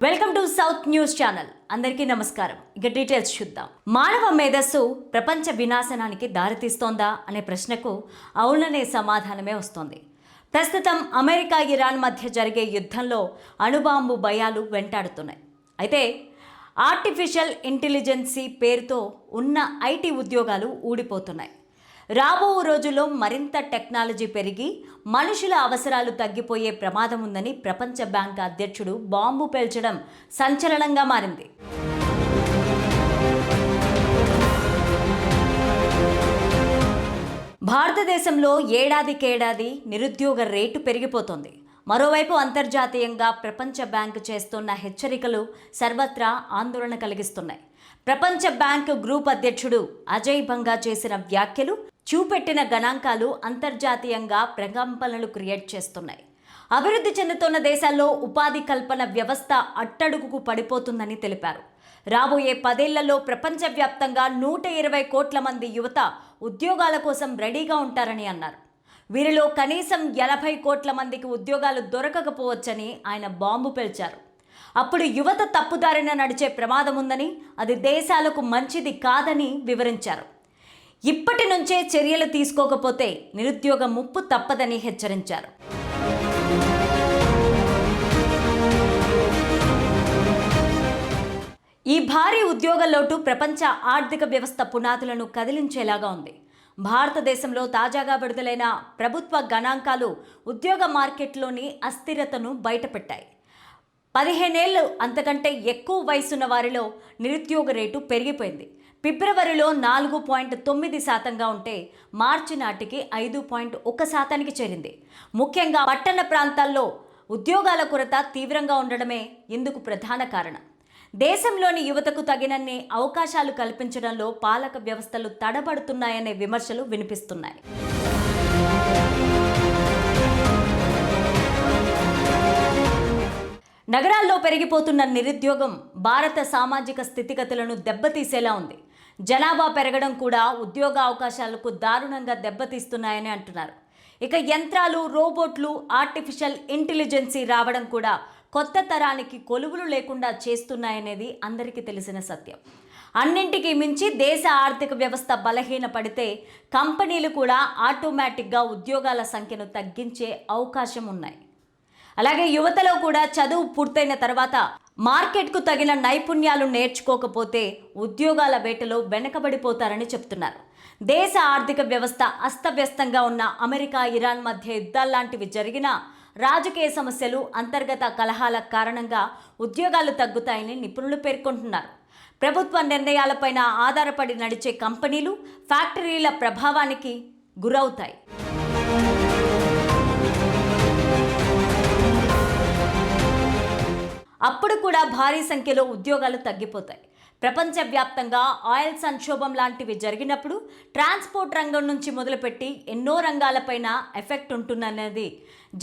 Welcome to south news channel. అందరికీ నమస్కారం. ఇక డీటెయిల్స్ చూద్దాం. మానవ మేధస్సు ప్రపంచ వినాశనానికి దారితీస్తోందా అనే ప్రశ్నకు అవుననే సమాధానమే వస్తోంది. ప్రస్తుతం అమెరికా ఇరాన్ మధ్య జరిగే యుద్ధంలో అణుబాంబు భయాలు వెంటాడుతున్నాయి. అయితే ఆర్టిఫిషియల్ ఇంటెలిజెన్సీ పేరుతో ఉన్న ఐటీ ఉద్యోగాలు ఊడిపోతున్నాయి. రాబో రోజుల్లో మరింత టెక్నాలజీ పెరిగి మనుషుల అవసరాలు తగ్గిపోయే ప్రమాదం ఉందని ప్రపంచ బ్యాంక్ అధ్యక్షుడు బాంబు పేల్చడం సంచలనంగా మారింది. భారతదేశంలో ఏడాదికేడాది నిరుద్యోగ రేటు పెరిగిపోతోంది. మరోవైపు అంతర్జాతీయంగా ప్రపంచ బ్యాంకు చేస్తున్న హెచ్చరికలు సర్వత్రా ఆందోళన కలిగిస్తున్నాయి. ప్రపంచ బ్యాంకు గ్రూప్ అధ్యక్షుడు అజయ్ బంగా చేసిన వ్యాఖ్యలు, చూపెట్టిన గణాంకాలు అంతర్జాతీయంగా ప్రకంపనలు క్రియేట్ చేస్తున్నాయి. అభివృద్ధి చెందుతున్న దేశాల్లో ఉపాధి కల్పన వ్యవస్థ అట్టడుగుకు పడిపోతుందని తెలిపారు. రాబోయే 10 ఏళ్లలో ప్రపంచవ్యాప్తంగా 120 కోట్ల మంది యువత ఉద్యోగాల కోసం రెడీగా ఉంటారని అన్నారు. వీరిలో కనీసం 80 కోట్ల మందికి ఉద్యోగాలు దొరకకపోవచ్చని ఆయన బాంబు పేల్చారు. అప్పుడు యువత తప్పుదారిన నడిచే ప్రమాదం ఉందని, అది దేశాలకు మంచిది కాదని వివరించారు. ఇప్పటి నుంచే చర్యలు తీసుకోకపోతే నిరుద్యోగ ముప్పు తప్పదని హెచ్చరించారు. ఈ భారీ ఉద్యోగ లోటు ప్రపంచ ఆర్థిక వ్యవస్థ పునాదులను కదిలించేలాగా ఉంది. భారతదేశంలో తాజాగా విడుదలైన ప్రభుత్వ గణాంకాలు ఉద్యోగ మార్కెట్లోని అస్థిరతను బయటపెట్టాయి. 15 ఏళ్ళు అంతకంటే ఎక్కువ వయసున్న వారిలో నిరుద్యోగ రేటు పెరిగిపోయింది. ఫిబ్రవరిలో 4.9% ఉంటే మార్చి నాటికి 5.1% చేరింది. ముఖ్యంగా పట్టణ ప్రాంతాల్లో ఉద్యోగాల కొరత తీవ్రంగా ఉండడమే ఇందుకు ప్రధాన కారణం. దేశంలోని యువతకు తగినన్ని అవకాశాలు కల్పించడంలో పాలక వ్యవస్థలు తడబడుతున్నాయనే విమర్శలు వినిపిస్తున్నాయి. నగరాల్లో పెరిగిపోతున్న నిరుద్యోగం భారత సామాజిక స్థితిగతులను దెబ్బతీసేలా ఉంది. జనాభా పెరగడం కూడా ఉద్యోగ అవకాశాలకు దారుణంగా దెబ్బతీస్తున్నాయని అంటున్నారు. ఇక యంత్రాలు, రోబోట్లు, ఆర్టిఫిషియల్ ఇంటెలిజెన్సీ రావడం కూడా కొత్త తరానికి కొలువులు లేకుండా చేస్తున్నాయనేది అందరికీ తెలిసిన సత్యం. అన్నింటికీ మించి దేశ ఆర్థిక వ్యవస్థ బలహీన పడితే కంపెనీలు కూడా ఆటోమేటిక్గా ఉద్యోగాల సంఖ్యను తగ్గించే అవకాశం ఉన్నాయి. అలాగే యువతలో కూడా చదువు పూర్తయిన తర్వాత మార్కెట్కు తగిన నైపుణ్యాలు నేర్చుకోకపోతే ఉద్యోగాల వేటలో వెనకబడిపోతారని చెప్తున్నారు. దేశ ఆర్థిక వ్యవస్థ అస్తవ్యస్తంగా ఉన్న అమెరికా, ఇరాన్ మధ్య యుద్ధాల్లాంటివి జరిగినా రాజకీయ సమస్యలు, అంతర్గత కలహాల కారణంగా ఉద్యోగాలు తగ్గుతాయని నిపుణులు పేర్కొంటున్నారు. ప్రభుత్వ నిర్ణయాలపైన ఆధారపడి నడిచే కంపెనీలు, ఫ్యాక్టరీల ప్రభావానికి గురవుతాయి. అప్పుడు కూడా భారీ సంఖ్యలో ఉద్యోగాలు తగ్గిపోతాయి. ప్రపంచవ్యాప్తంగా ఆయిల్ సంక్షోభం లాంటివి జరిగినప్పుడు ట్రాన్స్పోర్ట్ రంగం నుంచి మొదలుపెట్టి ఎన్నో రంగాలపైన ఎఫెక్ట్ ఉంటుందనేది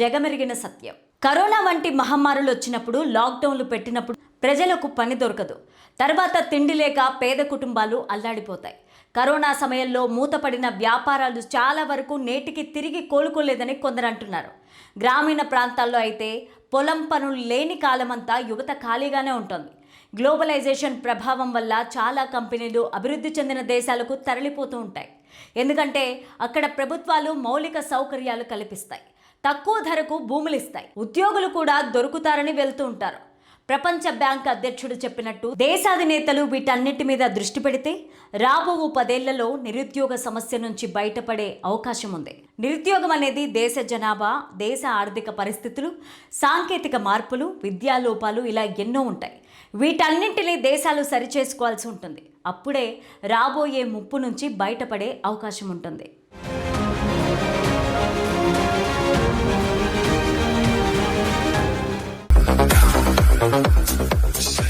జగమెరిగిన సత్యం. కరోనా వంటి మహమ్మారులు వచ్చినప్పుడు, లాక్డౌన్లు పెట్టినప్పుడు ప్రజలకు పని దొరకదు. తర్వాత తిండి లేక పేద కుటుంబాలు అల్లాడిపోతాయి. కరోనా సమయంలో మూతపడిన వ్యాపారాలు చాలా వరకు నేటికి తిరిగి కోలుకోలేదని కొందరు అంటున్నారు. గ్రామీణ ప్రాంతాల్లో అయితే పొలం పనులు లేని కాలమంతా యువత ఖాళీగానే ఉంటుంది. గ్లోబలైజేషన్ ప్రభావం వల్ల చాలా కంపెనీలు అభివృద్ధి చెందిన దేశాలకు తరలిపోతూ ఉంటాయి. ఎందుకంటే అక్కడ ప్రభుత్వాలు మౌలిక సౌకర్యాలు కల్పిస్తాయి, తక్కువ ధరకు భూములు ఇస్తాయి, ఉద్యోగులు కూడా దొరుకుతారని వెళ్తూ ఉంటారు. ప్రపంచ బ్యాంక్ అధ్యక్షుడు చెప్పినట్టు దేశాధినేతలు వీటన్నిటి మీద దృష్టి పెడితే రాబో 10 ఏళ్లలో నిరుద్యోగ సమస్య నుంచి బయటపడే అవకాశం ఉంది. నిరుద్యోగం అనేది దేశ జనాభా, దేశ ఆర్థిక పరిస్థితులు, సాంకేతిక మార్పులు, విద్యా లోపాలు ఇలా ఎన్నో ఉంటాయి. వీటన్నింటినీ దేశాలు సరిచేసుకోవాల్సి ఉంటుంది. అప్పుడే రాబోయే ముప్పు నుంచి బయటపడే అవకాశం ఉంటుంది. Thank you.